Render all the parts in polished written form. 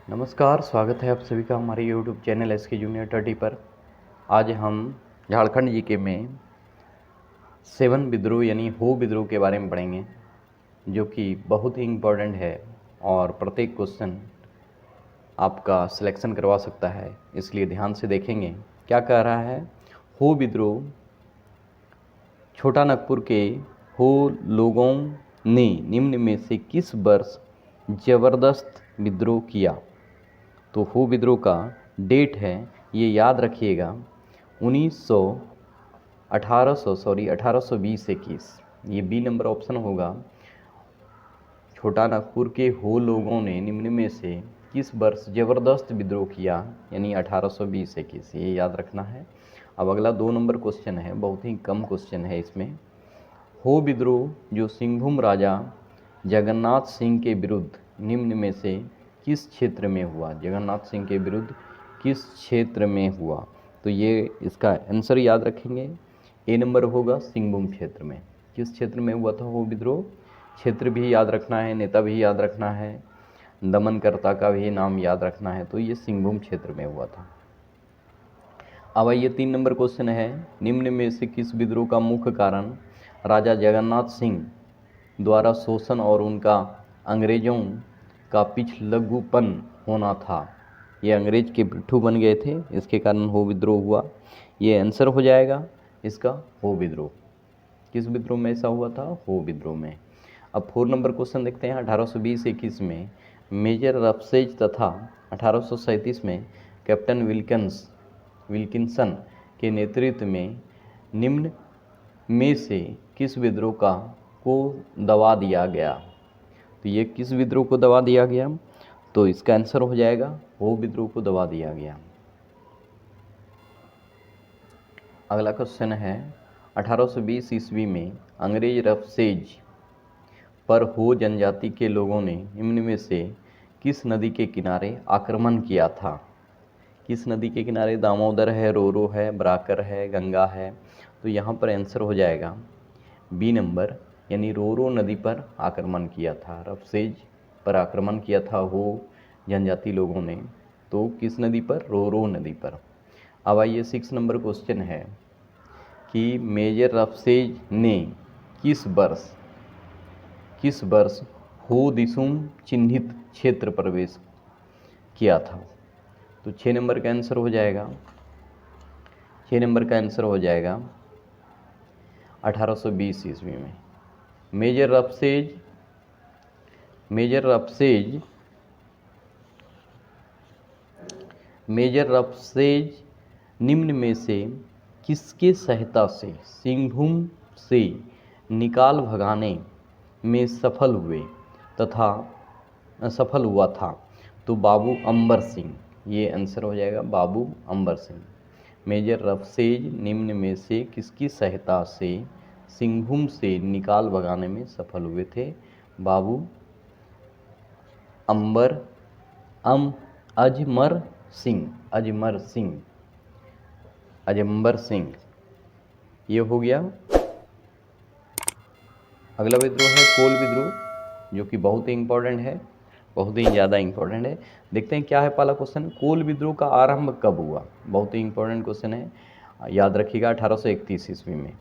नमस्कार, स्वागत है आप सभी का हमारे यूट्यूब चैनल SK जूनियर 30 पर। आज हम झारखंड जीके में 7 विद्रोह यानी हो विद्रोह के बारे में पढ़ेंगे, जो कि बहुत ही इम्पोर्टेंट है और प्रत्येक क्वेश्चन आपका सिलेक्शन करवा सकता है, इसलिए ध्यान से देखेंगे। क्या कह रहा है? हो विद्रोह छोटा नागपुर के हो लोगों ने निम्न में से किस वर्ष जबरदस्त विद्रोह किया? तो हो विद्रोह का डेट है, ये याद रखिएगा, 1820-21। ये बी नंबर ऑप्शन होगा। छोटा नागपुर के हो लोगों ने निम्न में से किस वर्ष जबरदस्त विद्रोह किया, यानी 1820-21, ये याद रखना है। अब अगला 2 नंबर क्वेश्चन है, बहुत ही कम क्वेश्चन है इसमें। हो विद्रोह जो सिंहभूम राजा जगन्नाथ सिंह के विरुद्ध निम्न में से किस क्षेत्र में हुआ? जगन्नाथ सिंह के विरुद्ध किस क्षेत्र में हुआ? तो ये इसका आंसर याद रखेंगे। ए नंबर होगा सिंहभूम क्षेत्र में। किस क्षेत्र में हुआ था हो विद्रोह? क्षेत्र भी याद रखना है, नेता भी याद रखना है, दमनकर्ता का भी नाम याद रखना है। तो ये सिंहभूम क्षेत्र में हुआ था। अब आइए 3 नंबर क्वेश्चन है, निम्न में से किस विद्रोह का मुख्य कारण राजा जगन्नाथ सिंह द्वारा शोषण और उनका अंग्रेजों का पिछलग्गूपन होना था? ये अंग्रेज के पिट्ठू बन गए थे, इसके कारण हो विद्रोह हुआ। ये आंसर हो जाएगा इसका हो विद्रोह। किस विद्रोह में ऐसा हुआ था? हो विद्रोह में। अब 4 नंबर क्वेश्चन देखते हैं। 1820-21 में मेजर रफसेज तथा 1837 में कैप्टन विल्किंसन के नेतृत्व में निम्न में से किस विद्रोह को दबा दिया गया? तो ये किस विद्रोह को दबा दिया गया? तो इसका आंसर हो जाएगा हो विद्रोह को दबा दिया गया। अगला क्वेश्चन है, 1820 ईस्वी में अंग्रेज रफसेज पर हो जनजाति के लोगों ने निम्न में से किस नदी के किनारे आक्रमण किया था? किस नदी के किनारे? दामोदर है, रोरो है, बराकर है, गंगा है। तो यहाँ पर आंसर हो जाएगा बी नंबर, यानी रोरो नदी पर आक्रमण किया था। रफसेज पर आक्रमण किया था हो जनजाति लोगों ने, तो किस नदी पर? रोरो नदी पर। अब आइए 6 नंबर क्वेश्चन है कि मेजर रफसेज ने किस वर्ष हो दिसुम चिन्हित क्षेत्र प्रवेश किया था? तो 6 नंबर का आंसर हो जाएगा, 6 नंबर का आंसर हो जाएगा 1820 ईस्वी में। मेजर रफसेज निम्न में से किसके सहायता से सिंहभूम से निकाल भगाने में सफल हुआ था? तो बाबू अंबर सिंह, ये आंसर हो जाएगा बाबू अंबर सिंह। मेजर रफसेज निम्न में से किसकी सहायता से सिंहभूम से निकाल भगाने में सफल हुए थे? बाबू अजमर सिंह, ये हो गया। अगला विद्रोह है कोल विद्रोह, जो कि बहुत ही इम्पोर्टेंट है, बहुत ही ज़्यादा इम्पोर्टेंट है। देखते हैं क्या है पहला क्वेश्चन, कोल विद्रोह का आरंभ कब हुआ? बहुत ही इम्पोर्टेंट क्वेश्चन है, याद रखिएगा 1831 ईस्वी में।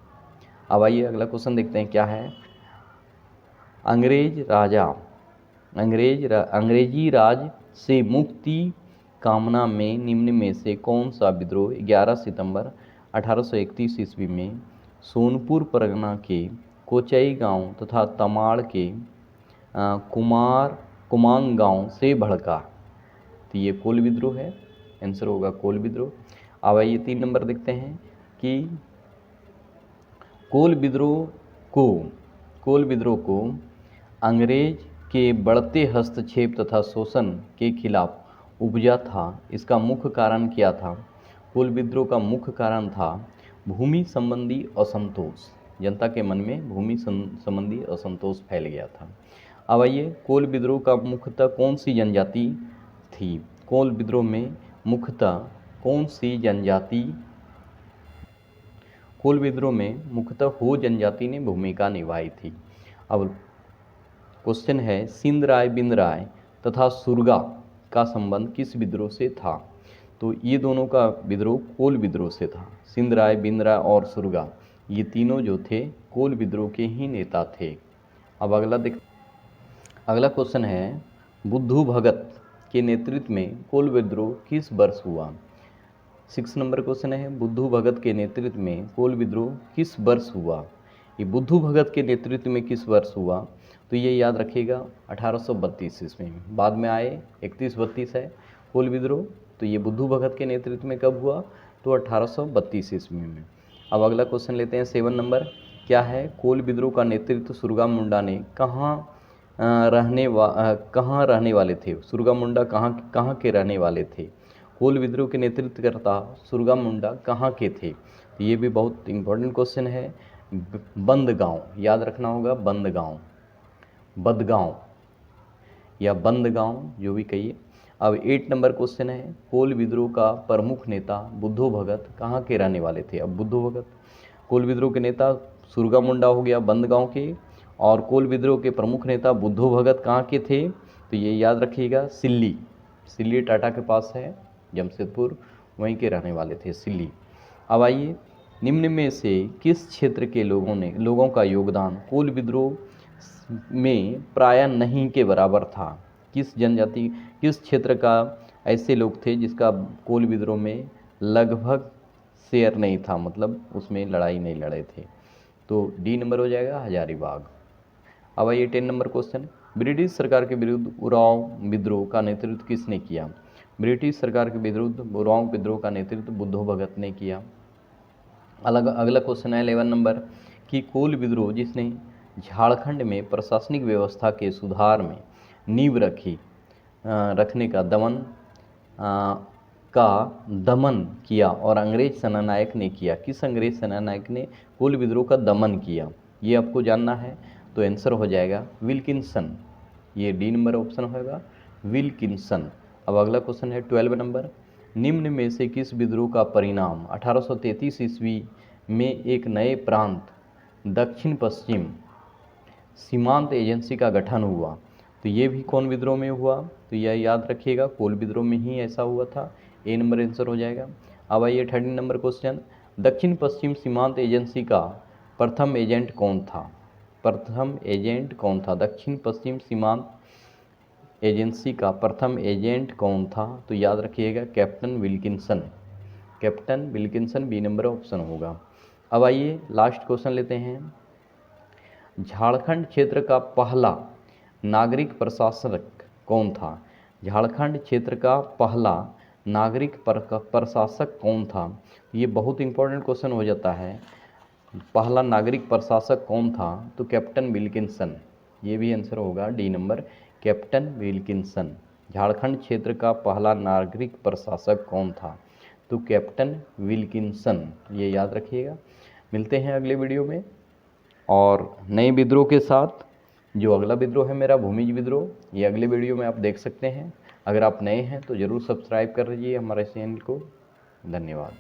अब आइए अगला क्वेश्चन देखते हैं क्या है। अंग्रेजी राज से मुक्ति कामना में निम्न में से कौन सा विद्रोह 11 सितंबर 1831 ईस्वी में सोनपुर परगना के कोचई गांव तथा तमाड़ के कुमांग गांव से भड़का? तो ये कोल विद्रोह है, आंसर होगा कोल विद्रोह। अब आइए 3 नंबर देखते हैं कि कोल विद्रोह को अंग्रेज के बढ़ते हस्तक्षेप तथा शोषण के खिलाफ उपजा था, इसका मुख्य कारण क्या था? कोल विद्रोह का मुख्य कारण था भूमि संबंधी असंतोष। जनता के मन में भूमि संबंधी असंतोष फैल गया था। अब आइए कोल विद्रोह का मुख्यतः कौन सी जनजाति थी? कोल विद्रोह में मुख्यतः कौन सी जनजाति? कोल विद्रोह में मुख्यतः हो जनजाति ने भूमिका निभाई थी। अब क्वेश्चन है, सिंध राय, बिंद राय तथा सुरगा का संबंध किस विद्रोह से था? तो ये दोनों का विद्रोह कोल विद्रोह से था। सिंध राय, बिंद राय और सुरगा, ये तीनों जो थे कोल विद्रोह के ही नेता थे। अब अगला क्वेश्चन है, बुद्धू भगत के नेतृत्व में कोल विद्रोह किस वर्ष हुआ? 6 नंबर क्वेश्चन है, बुद्धू भगत के नेतृत्व में कोल विद्रोह किस वर्ष हुआ? ये बुद्धू भगत के नेतृत्व में किस वर्ष हुआ? तो ये याद रखिएगा 1832 ईस्वी में। बाद में आए 31-32 है कोल विद्रोह, तो ये बुद्धू भगत के नेतृत्व में कब हुआ? तो 1832 ईस्वी में। अब अगला क्वेश्चन लेते हैं 7 नंबर, क्या है? कोल विद्रोह का नेतृत्व सुरगा मुंडा ने कहाँ रहने वाले थे? सुरगा मुंडा कहाँ के रहने वाले थे? कोल विद्रोह के नेतृत्वकर्ता सुरगा मुंडा कहाँ के थे? तो ये भी बहुत इंपॉर्टेंट क्वेश्चन है। बंदगांव, याद रखना होगा, बंदगांव, बदगांव या बंदगांव, जो भी कहिए। अब 8 नंबर क्वेश्चन है, कोल विद्रोह का प्रमुख नेता बुद्धू भगत कहाँ के रहने वाले थे? अब बुद्धू भगत, कोल विद्रोह के नेता सुरगा मुंडा हो गया बंदगांव के, और कोल विद्रोह के प्रमुख नेता बुद्धू भगत कहाँ के थे? तो ये याद रखिएगा, सिल्ली टाटा के पास है, जमशेदपुर, वहीं के रहने वाले थे, सिल्ली। अब आइए, निम्न में से किस क्षेत्र के लोगों का योगदान कोल विद्रोह में प्रायः नहीं के बराबर था? किस जनजाति, किस क्षेत्र का ऐसे लोग थे जिसका कोल विद्रोह में लगभग शेयर नहीं था, मतलब उसमें लड़ाई नहीं लड़े थे? तो डी नंबर हो जाएगा, हजारीबाग। अब आइए 10 नंबर क्वेश्चन, ब्रिटिश सरकार के विरुद्ध उरांव विद्रोह का नेतृत्व किसने किया? ब्रिटिश सरकार के विरुद्ध उरांव विद्रोह का नेतृत्व बुद्धू भगत ने किया। अगला क्वेश्चन है 11 नंबर, कि कोल विद्रोह जिसने झारखंड में प्रशासनिक व्यवस्था के सुधार में नींव रखने का दमन किया और अंग्रेज सेनानायक ने किया। किस अंग्रेज सेनानायक ने कोल विद्रोह का दमन किया? ये आपको जानना है, तो आंसर हो जाएगा विल्किंसन। ये डी नंबर ऑप्शन होगा, विल्किंसन। अब अगला क्वेश्चन है 12 नंबर, निम्न में से किस विद्रोह का परिणाम 1833 ईस्वी में एक नए प्रांत दक्षिण पश्चिम सीमांत एजेंसी का गठन हुआ? तो ये भी कौन विद्रोह में हुआ? तो यह याद रखिएगा, कोल विद्रोह में ही ऐसा हुआ था। ए नंबर आंसर हो जाएगा। अब आइए 13 नंबर क्वेश्चन, दक्षिण पश्चिम सीमांत एजेंसी का प्रथम एजेंट कौन था? प्रथम एजेंट कौन था? दक्षिण पश्चिम सीमांत एजेंसी का प्रथम एजेंट कौन था? तो याद रखिएगा, captain Wilkinson. Captain Wilkinson, B number option होगा। अब आइए लास्ट क्वेश्चन लेते हैं, झारखंड क्षेत्र का पहला नागरिक प्रशासक कौन था? झारखंड क्षेत्र का पहला नागरिक प्रशासक कौन था? ये बहुत इंपॉर्टेंट क्वेश्चन हो जाता है। पहला नागरिक प्रशासक कौन था? तो कैप्टन विल्किंसन। ये भी आंसर होगा, D number, captain Wilkinson. Jharkhand क्षेत्र का पहला नागरिक प्रशासक कौन था? तो कैप्टन विल्किंसन, ये याद रखिएगा। मिलते हैं अगले वीडियो में और नए विद्रोह के साथ। जो अगला विद्रोह है मेरा, भूमिज विद्रोह, ये अगले वीडियो में आप देख सकते हैं। अगर आप नए हैं तो ज़रूर सब्सक्राइब कर लीजिए हमारे चैनल को। धन्यवाद।